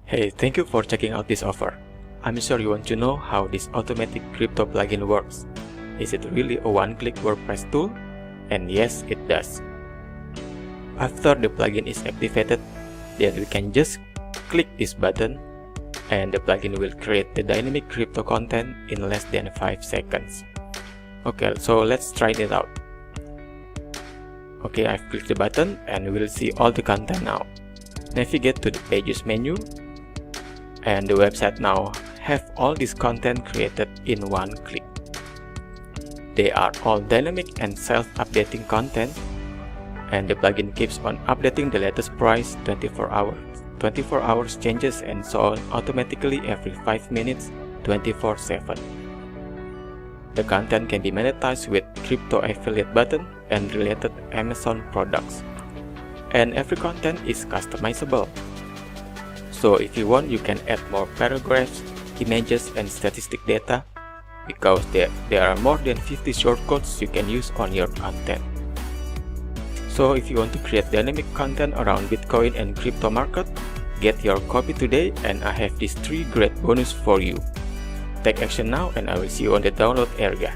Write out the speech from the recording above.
Hey, thank you for checking out this offer. I'm sure you want to know how this automatic crypto plugin works. Is it really a one-click WordPress tool? And yes, it does. After the plugin is activated, then we can just click this button and the plugin will create the dynamic crypto content in less than 5 seconds. Okay, so let's try it out. Okay, I've clicked the button and we'll see all the content now. Navigate to the pages menu, and the website now have all this content created in one click. They are all dynamic and self-updating content, and the plugin keeps on updating the latest price 24 hours changes and so on automatically every 5 minutes 24/7. The content can be monetized with crypto affiliate button and related Amazon products, and every content is customizable. So if you want, you can add more paragraphs, images and statistic data, because there are more than 50 shortcodes you can use on your content. So if you want to create dynamic content around Bitcoin and crypto market, get your copy today, and I have these 3 great bonus for you. Take action now, and I will see you on the download area.